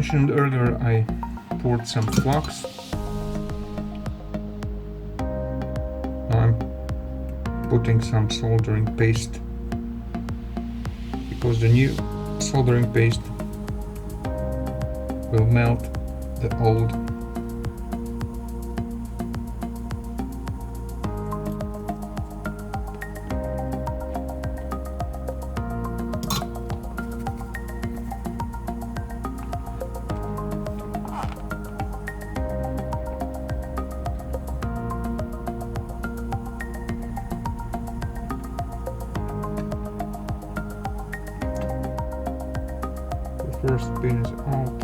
mentioned earlier, I poured some flux. Now I'm putting some soldering paste, because the new soldering paste will melt the old. The first pin is out.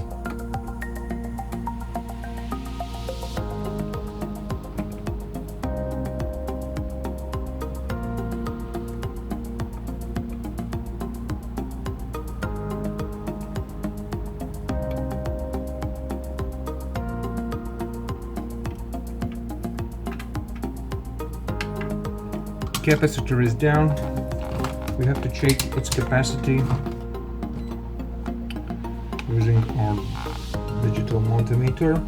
Capacitor is down. We have to check its capacity using our digital multimeter.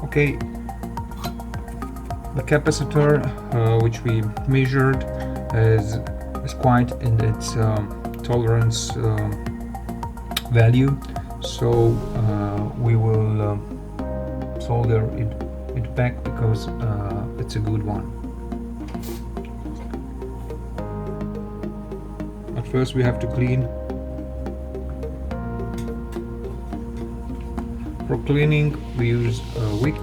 Okay, the capacitor which we measured is quite in its tolerance value, so we will solder it back, because it's a good one. At first we have to clean. For cleaning we use a wick.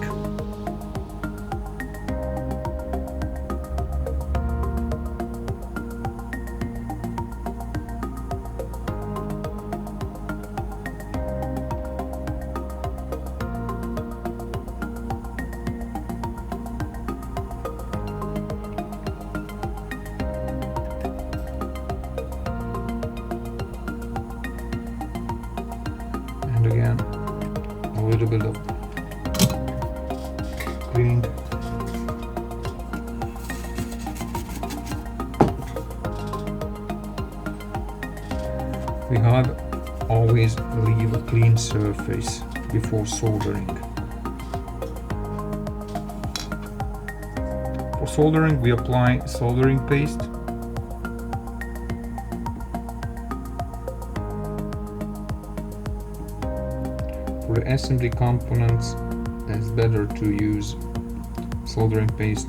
And again, a little bit of cleaning. We have always leave a clean surface before soldering. For soldering we apply soldering paste. For the assembly components, it's better to use soldering paste.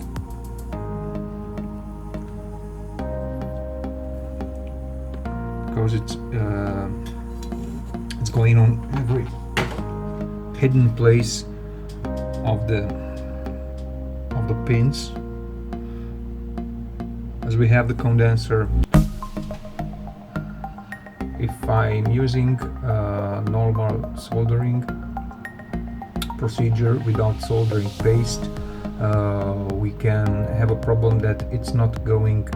Because it's going on every hidden place of the pins. As we have the condenser, if I'm using normal soldering procedure without soldering paste, we can have a problem that it's not going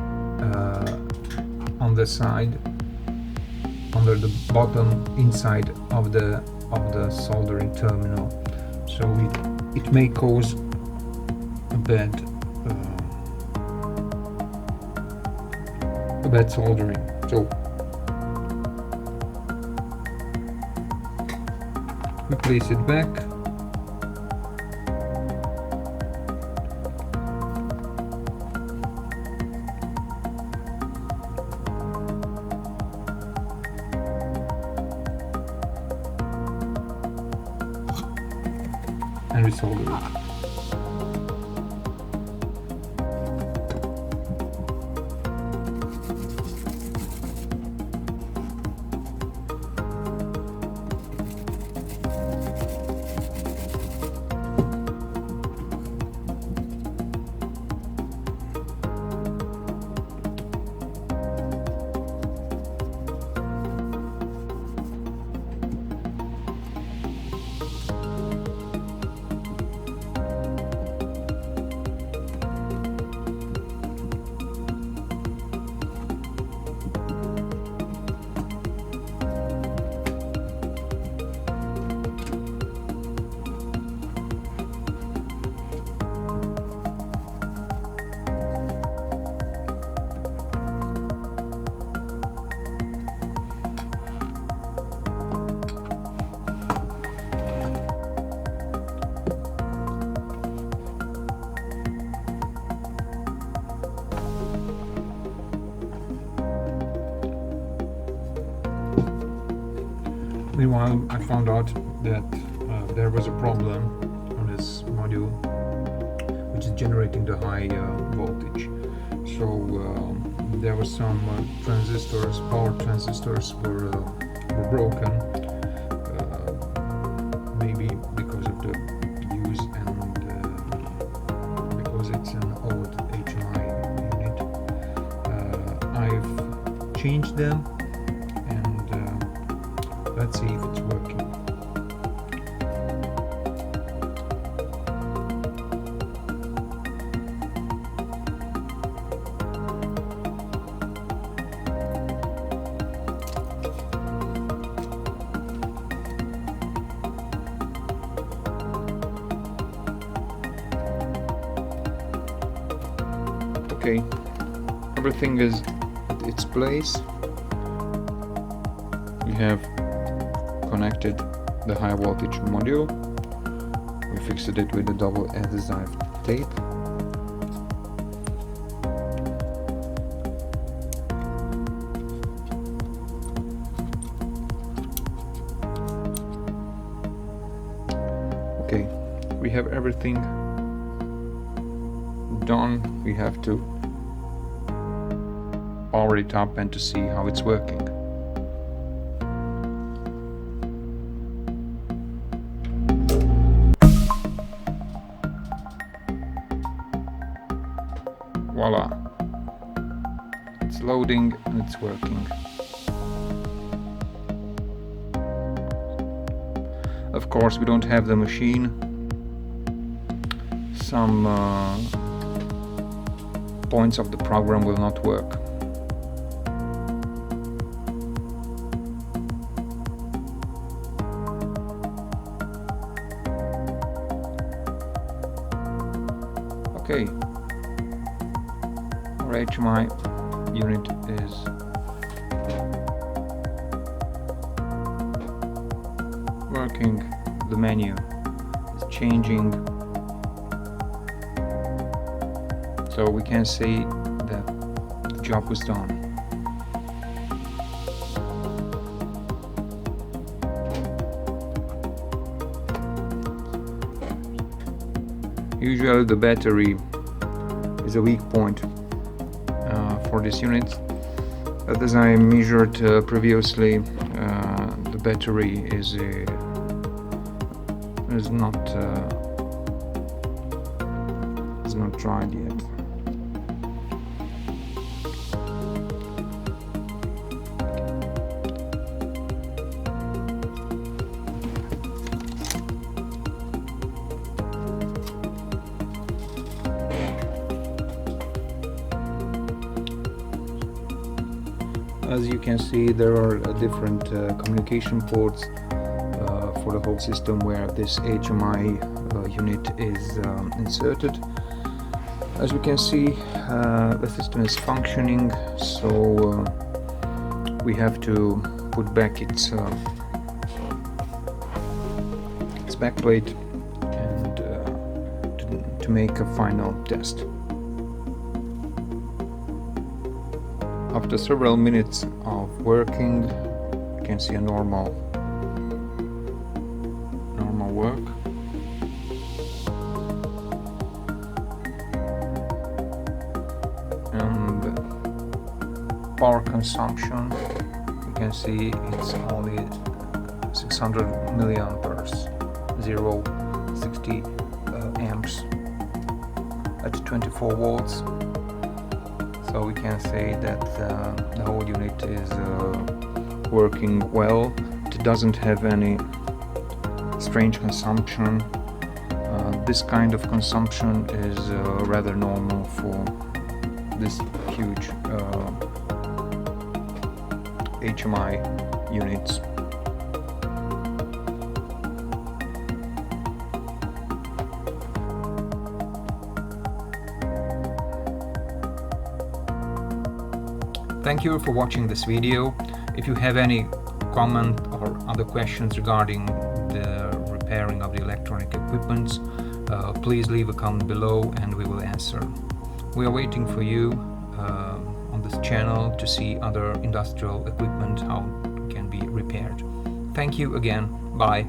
on the side, under the bottom inside of the soldering terminal, so it may cause a bad soldering. So we place it back. And we solder it. meanwhile, I found out that there was a problem on this module, which is generating the high voltage. So there were some transistors, power transistors were broken, maybe because of the use and because it's an old HMI unit. I've changed them, and let's see if it's working. Okay, everything is at its place. We have connected the high voltage module. We fixed it with a double adhesive tape. Okay, we have everything done. We have to power it up and to see how it's working. Voila, it's loading and it's working. Of course, we don't have the machine. Some points of the program will not work. Okay, our HMI unit is working. The menu is changing, so we can see that the job was done. Usually the battery is a weak point for this unit, but as I measured previously, the battery is not dried yet. As you can see, there are different communication ports for the whole system where this HMI unit is inserted. As we can see, the system is functioning, so we have to put back its backplate and to make a final test. After several minutes of working, you can see a normal work. And power consumption, you can see it's only 600 milliamperes, 60 amps at 24 volts. So we can say that the whole unit is working well. It doesn't have any strange consumption. This kind of consumption is rather normal for this huge HMI units. Thank you for watching this video. If you have any comment or other questions regarding the repairing of the electronic equipment, please leave a comment below and we will answer. We are waiting for you on this channel to see other industrial equipment, how it can be repaired. Thank you again. Bye.